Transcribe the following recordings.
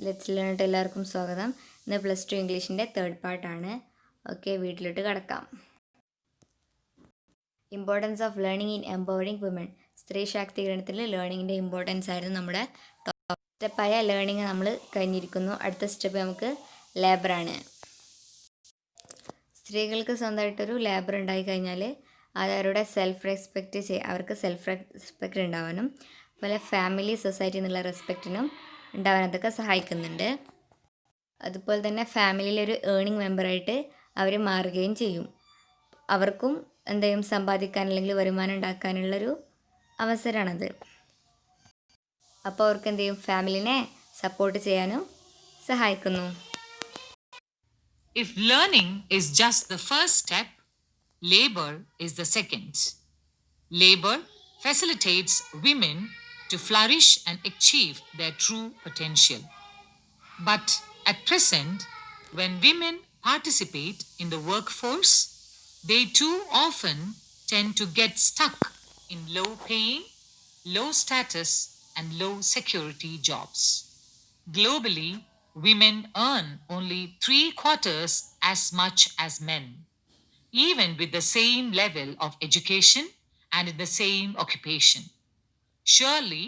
Let's ലേണിട്ട് എല്ലാവർക്കും സ്വാഗതം. ഇന്ന് +2 ഇംഗ്ലീഷിൻ്റെ തേർഡ് പാർട്ടാണ്. ഓക്കെ, വീട്ടിലോട്ട് കിടക്കാം. Importance of learning in empowering woman. സ്ത്രീ ശാക്തീകരണത്തിൽ ലേണിങ്ങിൻ്റെ ഇമ്പോർട്ടൻസ് ആയിരുന്നു നമ്മുടെ സ്റ്റെപ്പായ ലേണിംഗ് നമ്മൾ കഴിഞ്ഞിരിക്കുന്നു. അടുത്ത സ്റ്റെപ്പ് നമുക്ക് ലേബറാണ്. സ്ത്രീകൾക്ക് സ്വന്തമായിട്ടൊരു ലേബർ ഉണ്ടായി കഴിഞ്ഞാൽ അവരുടെ അവർക്ക് സെൽഫ് റെസ്പെക്റ്റ് ഉണ്ടാവാനും അതുപോലെ ഫാമിലി സൊസൈറ്റി എന്നുള്ള റെസ്പെക്റ്റിനും ഉണ്ടാവാൻ അതൊക്കെ സഹായിക്കുന്നുണ്ട്. അതുപോലെ തന്നെ ഫാമിലിയിലൊരു ഏർണിംഗ് മെമ്പറായിട്ട് അവർ മാറുകയും ചെയ്യും. അവർക്കും എന്തെങ്കിലും സമ്പാദിക്കാൻ അല്ലെങ്കിൽ വരുമാനം ഉണ്ടാക്കാനുള്ളൊരു അവസരമാണത്. അപ്പോൾ അവർക്ക് എന്ത് ചെയ്യും, ഫാമിലിനെ സപ്പോർട്ട് ചെയ്യാനും സഹായിക്കുന്നു. If learning is just the first step, labor is the second. Labor facilitates women to flourish and achieve their true potential. But at present, when women participate in the workforce, they too often tend to get stuck in low paying, low status, and low security jobs. Globally, women earn only 3/4 as much as men, even with the same level of education and in the same occupation. Surely,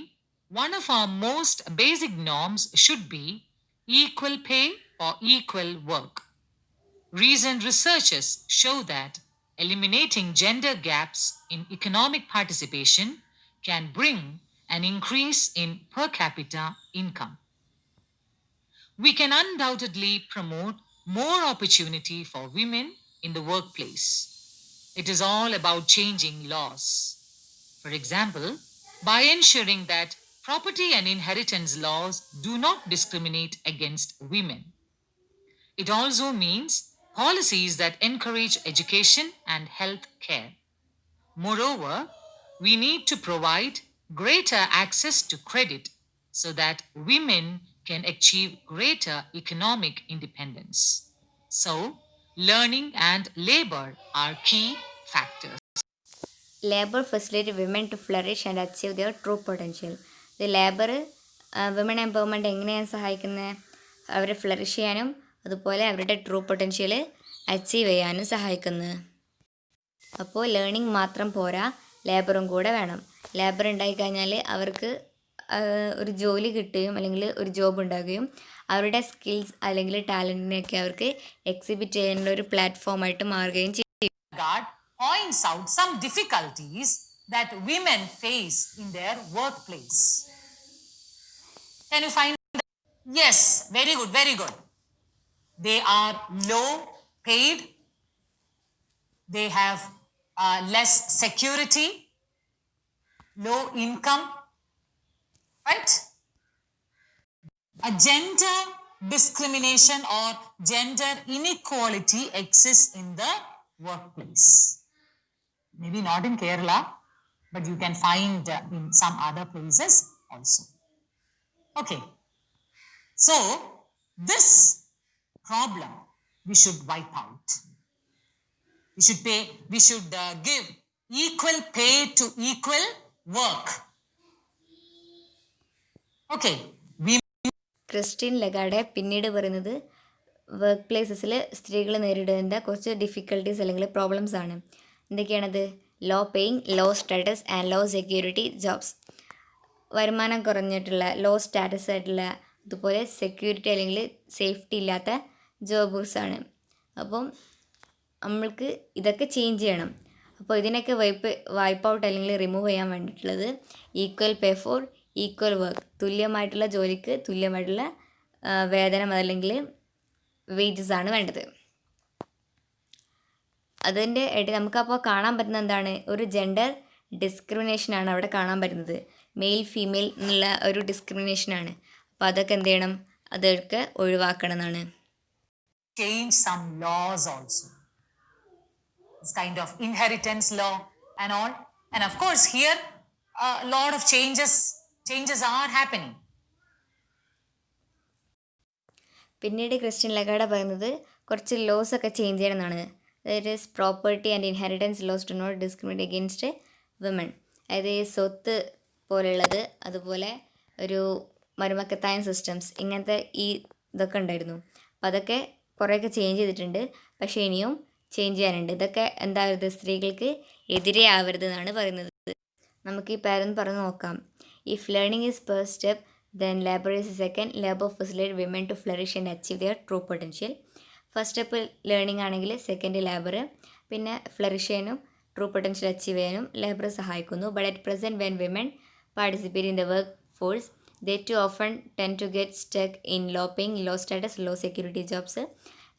one of our most basic norms should be equal pay for equal work. Recent researches show that eliminating gender gaps in economic participation can bring an increase in per capita income. We can undoubtedly promote more opportunity for women in the workplace. It is all about changing laws. For example, by ensuring that property and inheritance laws do not discriminate against women. It also means policies that encourage education and health care. Moreover, we need to provide greater access to credit so that women can achieve greater economic independence. So, learning and labor are key factors. Labour facilitate women to flourish and achieve their true potential. ഇത് labour women empowerment എങ്ങനെയാണ് സഹായിക്കുന്നത്? അവരെ flourish ചെയ്യാനും അതുപോലെ അവരുടെ true potential achieve ചെയ്യാനും സഹായിക്കുന്നത്. അപ്പോൾ ലേണിംഗ് മാത്രം പോരാ, ലേബറും കൂടെ വേണം. ലേബർ ഉണ്ടായിക്കഴിഞ്ഞാൽ അവർക്ക് ഒരു ജോലി കിട്ടുകയും അല്ലെങ്കിൽ ഒരു ജോബ് ഉണ്ടാകുകയും അവരുടെ സ്കിൽസ് അല്ലെങ്കിൽ ടാലൻറ്റിനെയൊക്കെ അവർക്ക് എക്സിബിറ്റ് ചെയ്യാനുള്ള ഒരു പ്ലാറ്റ്ഫോമായിട്ട് മാറുകയും ചെയ്യും. Points out some difficulties that women face in their workplace. Can you find that? Yes, very good, very good. They are low paid, they have less security, low income, right? A gender discrimination or gender inequality exists in the workplace. Maybe not in Kerala, but you can find in some other places also. Okay. So, this problem we should wipe out. We should give equal pay to equal work. Okay. Christine Lagarde പിന്നീട് പറയുന്നത് work പ്ലേസസിൽ സ്ത്രീകൾ നേരിടേണ്ട കുറച്ച് difficulties അല്ലെങ്കിൽ problems ആണ്. എന്തൊക്കെയാണത്? Low paying, low status and low security jobs. വരുമാനം കുറഞ്ഞിട്ടുള്ള ലോ സ്റ്റാറ്റസ് ആയിട്ടുള്ള അതുപോലെ സെക്യൂരിറ്റി അല്ലെങ്കിൽ സേഫ്റ്റി ഇല്ലാത്ത ജോബ്സാണ്. അപ്പം നമ്മൾക്ക് ഇതൊക്കെ ചേഞ്ച് ചെയ്യണം. അപ്പോൾ ഇതിനൊക്കെ വൈപ്പ് ഔട്ട് അല്ലെങ്കിൽ റിമൂവ് ചെയ്യാൻ വേണ്ടിയിട്ടുള്ളത് equal pay for equal work. തുല്യമായിട്ടുള്ള ജോലിക്ക് തുല്യമായിട്ടുള്ള വേതനം അല്ലെങ്കിൽ വേജസ് ആണ് വേണ്ടത്. അതിൻ്റെ ഇടയിൽ നമുക്കപ്പോൾ കാണാൻ പറ്റുന്നത് എന്താണ്? ഒരു ജെൻഡർ ഡിസ്ക്രിമിനേഷനാണ് അവിടെ കാണാൻ പറ്റുന്നത്. മെയിൽ ഫീമെയിൽ എന്നുള്ള ഒരു ഡിസ്ക്രിമിനേഷനാണ്. അപ്പോൾ അതൊക്കെ എന്ത് ചെയ്യണം? അതൊക്കെ ഒഴിവാക്കണം എന്നാണ്. Change some laws also. This kind of inheritance law and all. And of course here a lot of changes are happening. പിന്നീട് ക്രിസ്റ്റ്യൻ ലഗാർഡ പറയുന്നത് കുറച്ച് ലോസ് ഒക്കെ ചേഞ്ച് ചെയ്യണം എന്നാണ്. That is property and inheritance laws do not discriminate against women. അതായത് സ്വത്ത് പോലെയുള്ളത്, അതുപോലെ ഒരു മരുമക്കത്തായം സിസ്റ്റംസ്, ഇങ്ങനത്തെ ഇതൊക്കെ ഉണ്ടായിരുന്നു. അപ്പം അതൊക്കെ കുറേയൊക്കെ ചേഞ്ച് ചെയ്തിട്ടുണ്ട്. പക്ഷേ ഇനിയും ചേഞ്ച് ചെയ്യാനുണ്ട്. ഇതൊക്കെ എന്താവരുത്, സ്ത്രീകൾക്ക് എതിരെ ആവരുത് എന്നാണ് പറയുന്നത്. നമുക്ക് ഈ പാരൻ പറഞ്ഞു നോക്കാം. If learning is first step, then labour is second. Labour facilitate women to flourish and achieve their true potential. First step learning ആണെങ്കിൽ സെക്കൻഡ് ലേബർ. പിന്നെ ഫ്ലറിഷ് ചെയ്യാനും ട്രൂ പൊട്ടൻഷ്യൽ അച്ചീവ് ചെയ്യാനും ലേബർ സഹായിക്കുന്നു. But at present when women participate in the workforce, they too often tend to get stuck in low paying, low status, low security jobs.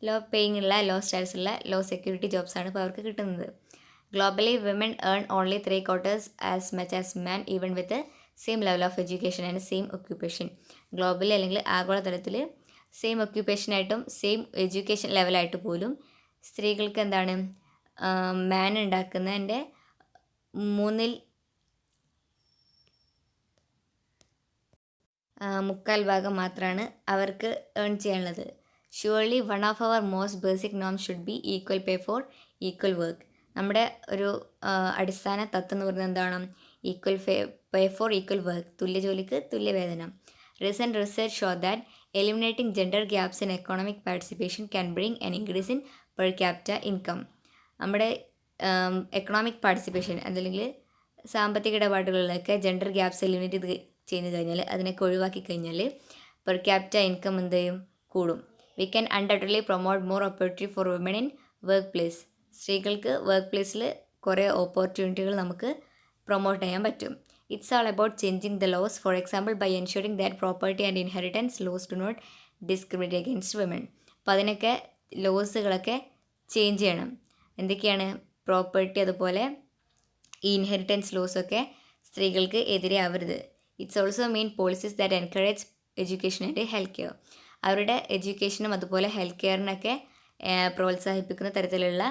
Low paying ഉള്ള, low status ഉള്ള, low security jobs ആണ് ഇപ്പോൾ അവർക്ക് കിട്ടുന്നത്. Globally women earn only 3/4 as much as man even with same level of education and same occupation. Globally അല്ലെങ്കിൽ ആഗോളതലത്തിൽ same ഒക്യുപ്പേഷനായിട്ടും same education ലെവലായിട്ട് പോലും സ്ത്രീകൾക്ക് എന്താണ് മാൻ ഉണ്ടാക്കുന്നതിൻ്റെ 3/4 മാത്രമാണ് അവർക്ക് ഏൺ ചെയ്യാനുള്ളത്. Surely one of our most basic നോം should be equal pay for equal work. നമ്മുടെ ഒരു അടിസ്ഥാന തത്വം എന്ന് പറയുന്നത് എന്താണ്? Equal pay for equal work, തുല്യ ജോലിക്ക് തുല്യ വേതനം. Recent research show that eliminating gender gaps in economic participation can bring an increase in per capita income. നമ്മുടെ എക്കണോമിക് പാർട്ടിസിപ്പേഷൻ അതല്ലെങ്കിൽ സാമ്പത്തിക ഇടപാടുകളിലൊക്കെ ജെൻഡർ ഗ്യാപ്സ് എലിമിനേറ്റ് ചെയ്ത് കഴിഞ്ഞാൽ, അതിനൊക്കെ ഒഴിവാക്കി കഴിഞ്ഞാൽ പെർ ക്യാപിറ്റ ഇൻകം എന്ത് ചെയ്യും? കൂടും. We can undoubtedly promote more opportunity for women in workplace. സ്ത്രീകൾക്ക് വർക്ക് പ്ലേസിൽ കുറേ ഓപ്പർച്യൂണിറ്റികൾ നമുക്ക് പ്രൊമോട്ട് ചെയ്യാൻ പറ്റും. It's all about changing the laws, for example by ensuring that property and inheritance laws do not discriminate against women. അപ്പോൾ അതിനൊക്കെ ലോസുകളൊക്കെ change ചെയ്യണം. എന്തൊക്കെയാണ്? പ്രോപ്പർട്ടി, അതുപോലെ ഈ ഇൻഹെറിറ്റൻസ് ലോസൊക്കെ സ്ത്രീകൾക്ക് എതിരെ ആവരുത്. It's also mean policies that encourage education and health care. അവരുടെ എഡ്യൂക്കേഷനും അതുപോലെ ഹെൽത്ത് കെയറിനൊക്കെ പ്രോത്സാഹിപ്പിക്കുന്ന തരത്തിലുള്ള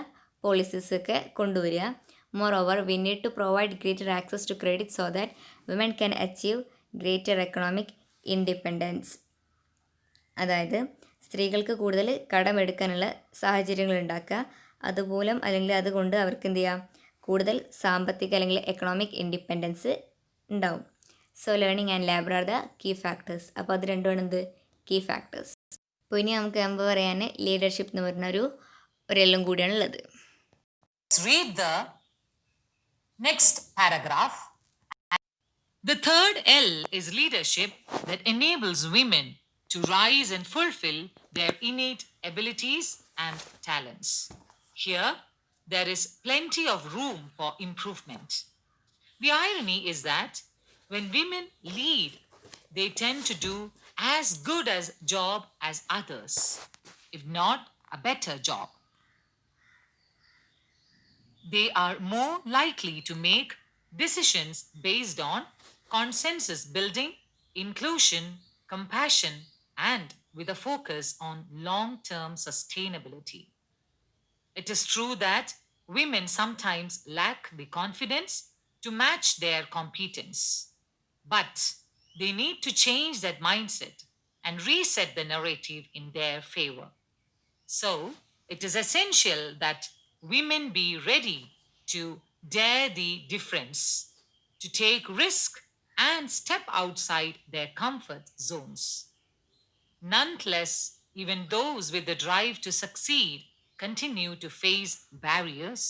പോളിസീസൊക്കെ കൊണ്ടുവരിക. Moreover we need to provide greater access to credit so that women can achieve greater economic independence. അതായത് സ്ത്രീകൾക്ക് കൂടുതൽ കടമെടുക്കാനുള്ള സാഹചര്യങ്ങൾ ഉണ്ടാക്കുക, അതുമൂലം അല്ലെങ്കിൽ അതുകൊണ്ട് അവർക്ക് എന്ത് ചെയ്യാം? കൂടുതൽ സാമ്പത്തിക അല്ലെങ്കിൽ എക്കണോമിക് ഇൻഡിപെൻഡൻസ് ഉണ്ടാവും. So learning and labour are the key factors. അപ്പോൾ അത് രണ്ടുമാണ് എന്ത്? Key factors. അപ്പോൾ ഇനി നമുക്ക് മുമ്പ് പറയാൻ ലീഡർഷിപ്പ് എന്ന് പറഞ്ഞ ഒരു എല്ലാം കൂടിയാണ് ഉള്ളത്. Read the next paragraph. The third L is leadership that enables women to rise and fulfill their innate abilities and talents. Here, there is plenty of room for improvement. The irony is that when women lead, they tend to do as good a job as others, if not a better job. They are more likely to make decisions based on consensus building, inclusion, compassion, and with a focus on long-term sustainability. It is true that women sometimes lack the confidence to match their competence, but they need to change that mindset and reset the narrative in their favor. So, it is essential that women be ready to dare the difference, to take risk and step outside their comfort zones. Nonetheless, even those with the drive to succeed continue to face barriers.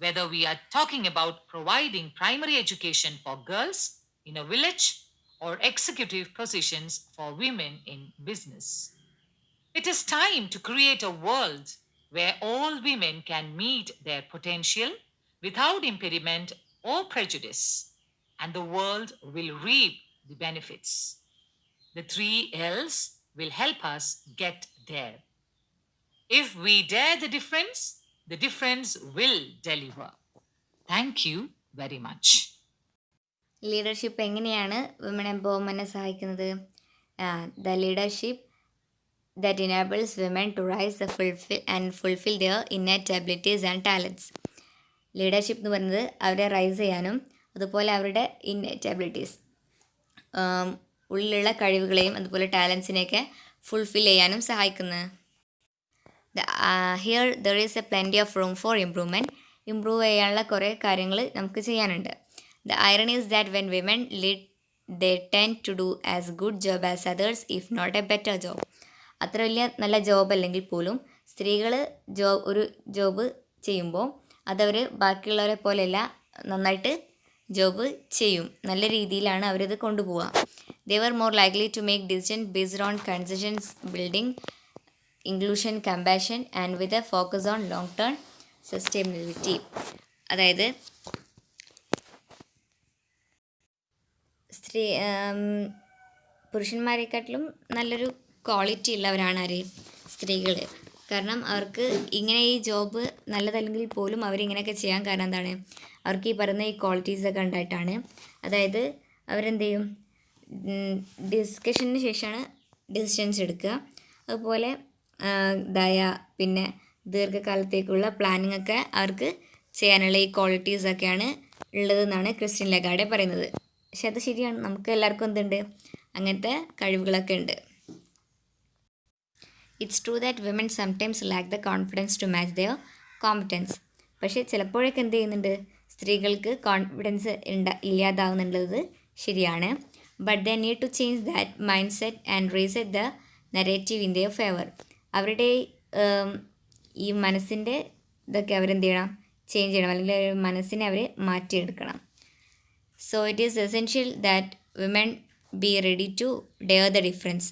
Whether we are talking about providing primary education for girls in a village or executive positions for women in business. It is time to create a world where all women can meet their potential without impediment or prejudice, and the world will reap the benefits. The 3 L's will help us get there. If we dare the difference will deliver. Thank you very much. Leadership എങ്ങനെയാണ് women എംപവർമെൻറ്റിനെ സഹായിക്കുന്നത്? The leadership that enables women to rise and fulfill their innate abilities and talents. Leadership എന്ന് പറയുന്നത് അവരെ rice ചെയ്യാനും അതുപോലെ അവരുടെ innate abilities, ഉള്ളിലുള്ള കഴിവുകളെയും അതുപോലെ ടാലൻസിനെയൊക്കെ ഫുൾഫിൽ ചെയ്യാനും സഹായിക്കുന്നത്. Here there is A plenty of room for improvement. Improve ചെയ്യാനുള്ള കുറേ കാര്യങ്ങൾ നമുക്ക് ചെയ്യാനുണ്ട്. The irony is that when women lead they tend to do as good job as others if not a better job. അത്ര വലിയ നല്ല job അല്ലെങ്കിൽ പോലും സ്ത്രീകൾ ഒരു ജോബ് ചെയ്യുമ്പോൾ അതവർ ബാക്കിയുള്ളവരെ പോലെയല്ല, നന്നായിട്ട് ജോബ് ചെയ്യും. നല്ല രീതിയിലാണ് അവരത് കൊണ്ടുപോവുക. they were more likely to make decisions based on consensus building, inclusion, compassion and with a focus on long term sustainability. അതായത് പുരുഷന്മാരെക്കാട്ടിലും നല്ലൊരു ക്വാളിറ്റി ഉള്ളവരാണ് ആര്? സ്ത്രീകൾ. കാരണം അവർക്ക് ഇങ്ങനെ ഈ ജോബ് നല്ലതല്ലെങ്കിൽ പോലും അവരിങ്ങനെയൊക്കെ ചെയ്യാൻ കാരണം എന്താണ്? അവർക്ക് ഈ പറയുന്ന ഈ ക്വാളിറ്റീസൊക്കെ ഉണ്ടായിട്ടാണ്. അതായത് അവരെന്ത് ചെയ്യും? ഡിസ്കഷന് ശേഷമാണ് ഡിസിഷൻസ് എടുക്കുക. അതുപോലെ പിന്നെ ദീർഘകാലത്തേക്കുള്ള പ്ലാനിങ് ഒക്കെ അവർക്ക് ചെയ്യാനുള്ള ഈ ക്വാളിറ്റീസൊക്കെയാണ് ഉള്ളതെന്നാണ് ക്രിസ്റ്റീൻ ലഗാർഡെ പറയുന്നത്. പക്ഷെ അത് ശരിയാണ്, നമുക്ക് എല്ലാവർക്കും എന്തുണ്ട്? അങ്ങനത്തെ കഴിവുകളൊക്കെ ഉണ്ട്. It's true that women sometimes lack the confidence to match their competence. പക്ഷേ ചിലപ്പോഴൊക്കെ എന്ത് ചെയ്യുന്നുണ്ട്? സ്ത്രീകൾക്ക് കോൺഫിഡൻസ് ഇല്ലാതാവുന്നുള്ളത് ശരിയാണ്. But they need to change that mindset and reset the narrative in their favour. അവരുടെ ഈ മനസ്സിൻ്റെ ഇതൊക്കെ അവരെന്ത് ചെയ്യണം? ചേഞ്ച് ചെയ്യണം, അല്ലെങ്കിൽ മനസ്സിനെ അവർ മാറ്റിയെടുക്കണം. So it is essential that women be ready to dare the difference,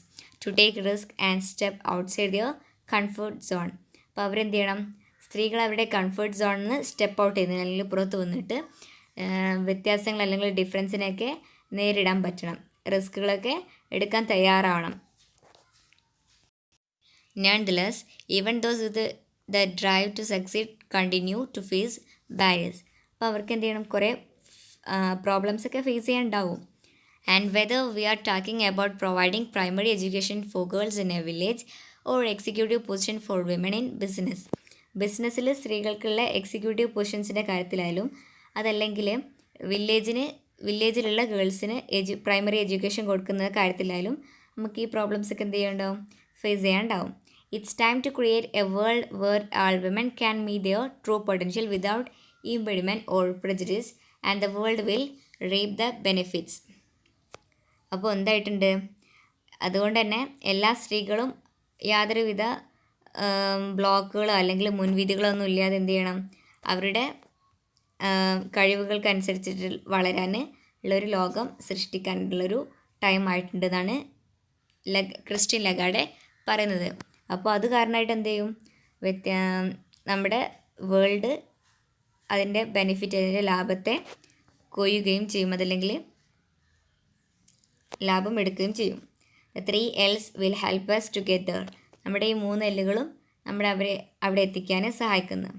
to take risk and step outside their comfort zone. അപ്പോൾ അവരെന്ത് ചെയ്യണം? സ്ത്രീകൾ അവരുടെ കംഫർട്ട് സോണിൽ നിന്ന് സ്റ്റെപ്പ് ഔട്ട് ചെയ്യുന്നത്, അല്ലെങ്കിൽ പുറത്ത് വന്നിട്ട് വ്യത്യാസങ്ങൾ അല്ലെങ്കിൽ ഡിഫറൻസിനെയൊക്കെ നേരിടാൻ പറ്റണം, റിസ്കുകളൊക്കെ എടുക്കാൻ തയ്യാറാവണം. Nonetheless, even those with the drive to succeed continue to face barriers. അപ്പോൾ അവർക്ക് എന്ത് ചെയ്യണം? കുറേ പ്രോബ്ലംസ് ഒക്കെ ഫേസ് ചെയ്യാനുണ്ടാവും. And whether we are talking about providing primary education for girls in a village or executive position for women in business. ബിസിനസ്സിൽ സ്ത്രീകൾക്കുള്ള executive പൊസിഷൻസിൻ്റെ കാര്യത്തിലായാലും, അതല്ലെങ്കിൽ വില്ലേജിലുള്ള ഗേൾസിന് പ്രൈമറി എഡ്യൂക്കേഷൻ കൊടുക്കുന്ന കാര്യത്തിലായാലും നമുക്ക് ഈ പ്രോബ്ലംസ് ഒക്കെ എന്ത് ചെയ്യാനുണ്ടാവും? ഫേസ് ചെയ്യാനുണ്ടാവും. It's time to create a world where all women can meet their true potential without impediment or prejudice and the world will reap the benefits. അപ്പോൾ എന്തായിട്ടുണ്ട്? അതുകൊണ്ട് തന്നെ എല്ലാ സ്ത്രീകളും യാതൊരുവിധ ബ്ലോക്കുകളോ അല്ലെങ്കിൽ മുൻവിധികളോ ഒന്നും ഇല്ലാതെ എന്ത് ചെയ്യണം? അവരുടെ കഴിവുകൾക്കനുസരിച്ചിട്ട് വളരാൻ ഉള്ളൊരു ലോകം സൃഷ്ടിക്കാനുള്ളൊരു ടൈം ആയിട്ടുണ്ടെന്നാണ് ക്രിസ്റ്റീൻ ലഗാർഡെ പറയുന്നത്. അപ്പോൾ അത് കാരണമായിട്ട് എന്ത് ചെയ്യും? നമ്മുടെ വേൾഡ് അതിൻ്റെ ബെനിഫിറ്റ്, അതിൻ്റെ ലാഭത്തെ കൊയ്യുകയും ചെയ്യും, അതല്ലെങ്കിൽ ലാഭം എടുക്കുകയും ചെയ്യും. The 3 L's will help us to get there. നമ്മുടെ ഈ 3 Lകളും നമ്മുടെ അവിടെ എത്തിക്കാൻ സഹായിക്കുന്നു.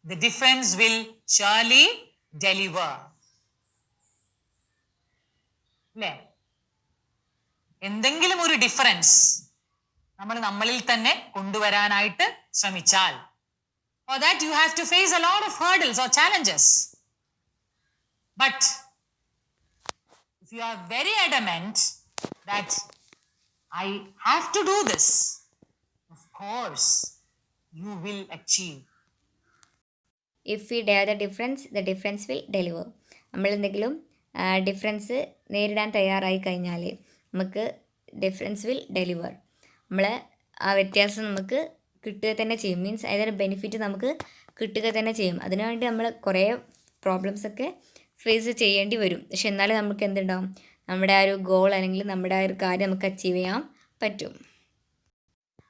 The difference will surely deliver. അല്ലേ? എന്തെങ്കിലും ഒരു ഡിഫറൻസ് നമ്മളിൽ തന്നെ കൊണ്ടുവരാനായിട്ട് ശ്രമിച്ചാൽ, for that you have to face a lot of hurdles or challenges. But if you are very adamant that I have to do this, of course you will achieve. If we dare the difference will deliver. നമ്മൾ എന്തെങ്കിലും difference നേരിടാൻ തയ്യാറായി കഴിഞ്ഞാൽ നമുക്ക് difference will deliver. നമ്മൾ ആ വ്യത്യാസം നമുക്ക് കിട്ടുക തന്നെ ചെയ്യും. മീൻസ് അതിൻ്റെ ബെനിഫിറ്റ് നമുക്ക് കിട്ടുക തന്നെ ചെയ്യും. അതിനുവേണ്ടി നമ്മൾ കുറേ പ്രോബ്ലംസൊക്കെ ഫേസ് ചെയ്യേണ്ടി വരും. പക്ഷെ എന്നാലും നമുക്ക് എന്തുണ്ടാവും? നമ്മുടെ ആ ഒരു ഗോൾ അല്ലെങ്കിൽ നമ്മുടെ ആ ഒരു കാര്യം നമുക്ക് അച്ചീവ് ചെയ്യാൻ പറ്റും.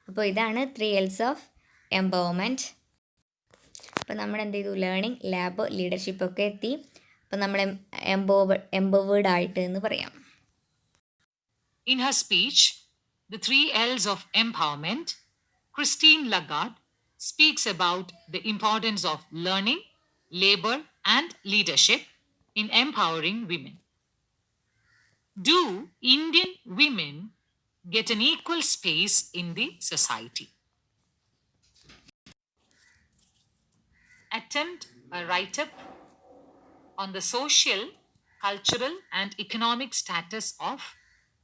അപ്പോൾ ഇതാണ് 3 L's ഓഫ് എംപവർമെൻറ്റ്. അപ്പോൾ നമ്മൾ എന്ത് ചെയ്തു? ലേണിംഗ്, ലാബ്, ലീഡർഷിപ്പ് ഒക്കെ എത്തി. അപ്പോൾ നമ്മൾ എംപവേർഡ് ആയിട്ട് എന്ന് പറയാം. In her speech, The 3 L's of Empowerment, Christine Lagarde speaks about the importance of learning, labor, and leadership in empowering women. Do Indian women get an equal space in the society? Attempt a write-up on the social, cultural, and economic status of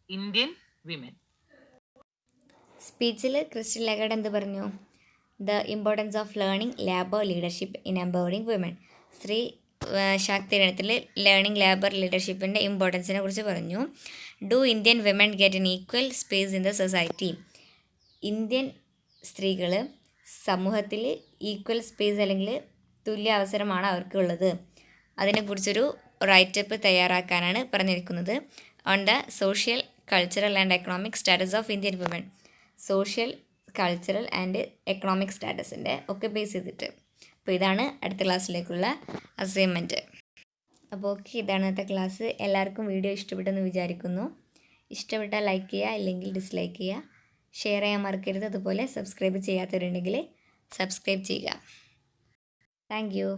Indian women. സ്പീച്ചിൽ Christine Lagarde എന്ത് പറഞ്ഞു? The importance of learning, lab, leadership in empowering women. ശാക്തീകരണത്തിൽ learning labour ലീഡർഷിപ്പിൻ്റെ ഇമ്പോർട്ടൻസിനെ കുറിച്ച് പറഞ്ഞു. Do Indian women get an equal space in the society? Indian സ്ത്രീകൾ സമൂഹത്തിൽ ഈക്വൽ സ്പേസ് അല്ലെങ്കിൽ തുല്യ അവസരമാണ് അവർക്കുള്ളത്. അതിനെക്കുറിച്ചൊരു റൈറ്റപ്പ് തയ്യാറാക്കാനാണ് പറഞ്ഞിരിക്കുന്നത്. On the social cultural and economic status of Indian women. Social cultural and economic സ്റ്റാറ്റസിൻ്റെ ഒക്കെ ബേസ് ചെയ്തിട്ട്. അപ്പോൾ ഇതാണ് അടുത്ത ക്ലാസ്സിലേക്കുള്ള അസൈൻമെൻറ്റ്. അപ്പോൾ ഓക്കെ, ഇതാണ് ഇന്നത്തെ ക്ലാസ്. എല്ലാവർക്കും വീഡിയോ ഇഷ്ടപ്പെട്ടെന്ന് വിചാരിക്കുന്നു. ഇഷ്ടപ്പെട്ടാൽ ലൈക്ക് ചെയ്യുക, ഇല്ലെങ്കിൽ ഡിസ്ലൈക്ക് ചെയ്യുക. ഷെയർ ചെയ്യാൻ മറക്കരുത്. അതുപോലെ സബ്സ്ക്രൈബ് ചെയ്യാത്തവരുണ്ടെങ്കിൽ സബ്സ്ക്രൈബ് ചെയ്യുക. Thank you.